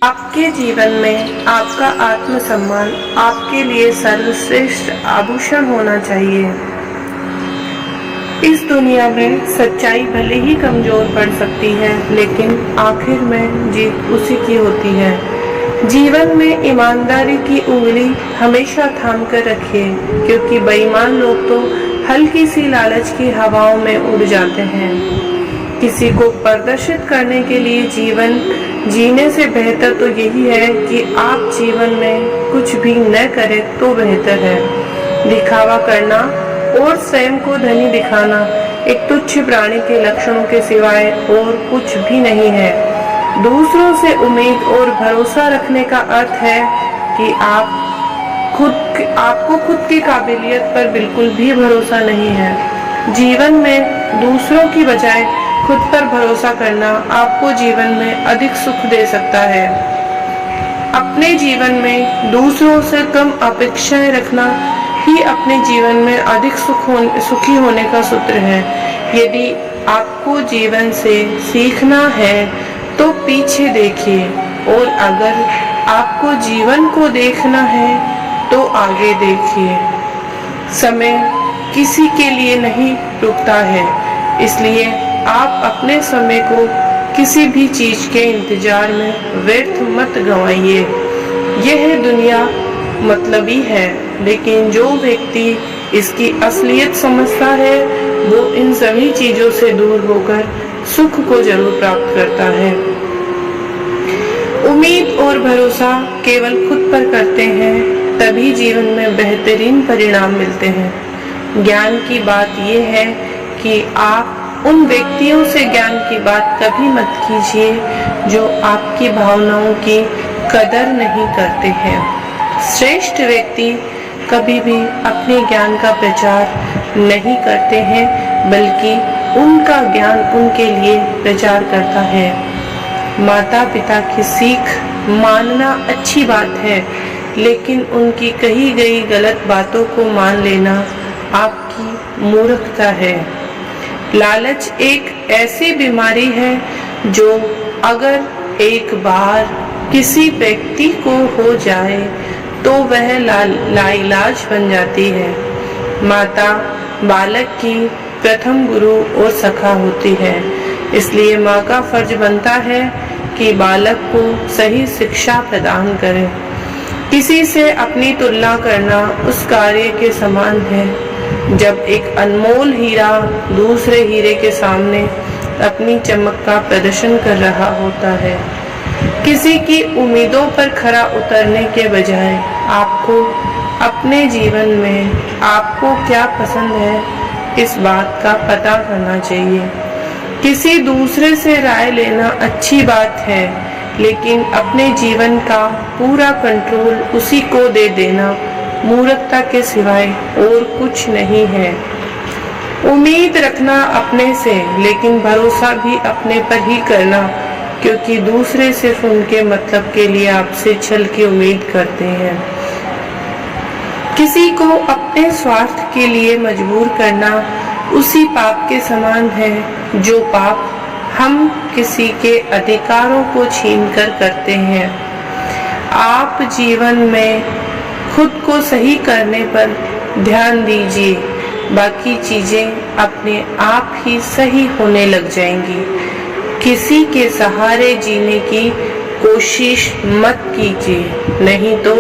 आपके जीवन में आपका आत्मसम्मान आपके लिए सर्वश्रेष्ठ आभूषण होना चाहिए। इस दुनिया में सच्चाई भले ही कमजोर पड़ सकती है, लेकिन आखिर में जीत उसी की होती है। जीवन में ईमानदारी की उंगली हमेशा थाम कर रखिए, क्योंकि बेईमान लोग तो हल्की सी लालच की हवाओं में उड़ जाते हैं। किसी को प्रदर्शित करने के लिए जीवन जीने से बेहतर तो यही है कि आप जीवन में कुछ भी न करें तो बेहतर है। दिखावा करना और स्वयं को धनी दिखाना एक तुच्छ प्राणी के लक्षणों के सिवाय और कुछ भी नहीं है। दूसरों से उम्मीद और भरोसा रखने का अर्थ है कि आपको खुद की काबिलियत पर बिल्कुल भी भरोसा नहीं है। जीवन में दूसरों की बजाय खुद पर भरोसा करना आपको जीवन में अधिक सुख दे सकता है। अपने जीवन में दूसरों से कम अपेक्षाएं रखना ही अपने जीवन में अधिक सुखी होने का सूत्र है। यदि आपको जीवन से सीखना है तो पीछे देखिए, और अगर आपको जीवन को देखना है तो आगे देखिए। समय किसी के लिए नहीं रुकता है, इसलिए आप अपने समय को किसी भी चीज के इंतजार में व्यर्थ मत गंवाइए। यह दुनिया मतलबी है, लेकिन जो व्यक्ति इसकी असलियत समझता है वो इन सभी चीजों से दूर होकर सुख को जरूर प्राप्त करता है। उम्मीद और भरोसा केवल खुद पर करते हैं तभी जीवन में बेहतरीन परिणाम मिलते हैं। ज्ञान की बात यह है कि आप उन व्यक्तियों से ज्ञान की बात कभी मत कीजिए जो आपकी भावनाओं की कदर नहीं करते हैं। श्रेष्ठ व्यक्ति कभी भी अपने ज्ञान का प्रचार नहीं करते हैं, बल्कि उनका ज्ञान उनके लिए प्रचार करता है। माता पिता की सीख मानना अच्छी बात है, लेकिन उनकी कही गई गलत बातों को मान लेना आपकी मूर्खता है। लालच एक ऐसी बीमारी है जो अगर एक बार किसी व्यक्ति को हो जाए तो वह लाइलाज बन जाती है। माता बालक की प्रथम गुरु और सखा होती है, इसलिए माँ का फर्ज बनता है कि बालक को सही शिक्षा प्रदान करे। किसी से अपनी तुलना करना उस कार्य के समान है जब एक अनमोल हीरा दूसरे हीरे के सामने अपनी चमक का प्रदर्शन कर रहा होता है। किसी की उम्मीदों पर खरा उतरने के बजाय आपको अपने जीवन में आपको क्या पसंद है इस बात का पता करना चाहिए। किसी दूसरे से राय लेना अच्छी बात है, लेकिन अपने जीवन का पूरा कंट्रोल उसी को दे देना मूर्खता के सिवाय और कुछ नहीं है। उम्मीद रखना अपने से, लेकिन भरोसा भी अपने पर ही करना, क्योंकि दूसरे सिर्फ उनके मतलब के लिए आपसे छल की उम्मीद करते हैं। किसी को अपने स्वार्थ के लिए मजबूर करना उसी पाप के समान है जो पाप हम किसी के अधिकारों को छीनकर करते हैं। आप जीवन में खुद को सही करने पर ध्यान दीजिए, बाकी चीजें अपने आप ही सही होने लग जाएंगी। किसी के सहारे जीने की कोशिश मत कीजिए, नहीं तो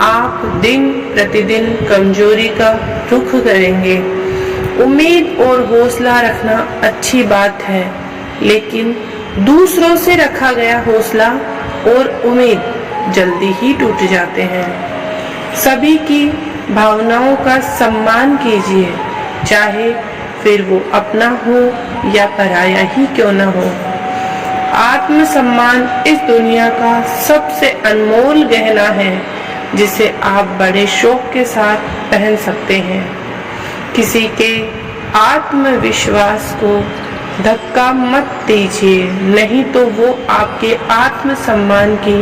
आप दिन प्रतिदिन कमजोरी का रुख करेंगे। उम्मीद और हौसला रखना अच्छी बात है, लेकिन दूसरों से रखा गया हौसला और उम्मीद जल्दी ही टूट जाते हैं। सभी की भावनाओं का सम्मान कीजिए, चाहे फिर वो अपना हो या पराया ही क्यों न हो। आत्मसम्मान इस दुनिया का सबसे अनमोल गहना है जिसे आप बड़े शौक के साथ पहन सकते हैं। किसी के आत्मविश्वास को धक्का मत दीजिए, नहीं तो वो आपके आत्मसम्मान की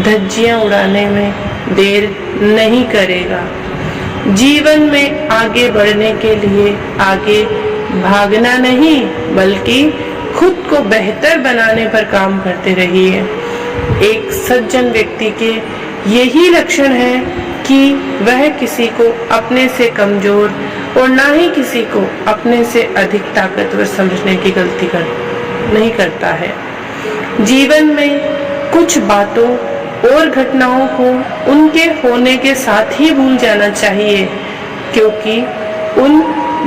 धज्जियां उड़ाने में देर नहीं करेगा। जीवन में आगे बढ़ने के लिए आगे भागना नहीं, बल्कि खुद को बेहतर बनाने पर काम करते रहिए। एक सज्जन व्यक्ति के यही लक्षण है कि वह किसी को अपने से कमजोर और ना ही किसी को अपने से अधिक ताकतवर समझने की गलती नहीं करता है। जीवन में कुछ बातों और घटनाओं को उनके होने के साथ ही भूल जाना चाहिए, क्योंकि उन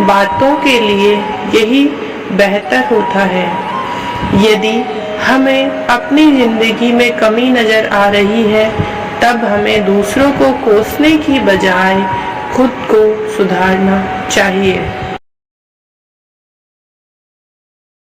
बातों के लिए यही बेहतर होता है। यदि हमें अपनी जिंदगी में कमी नजर आ रही है, तब हमें दूसरों को कोसने की बजाय खुद को सुधारना चाहिए।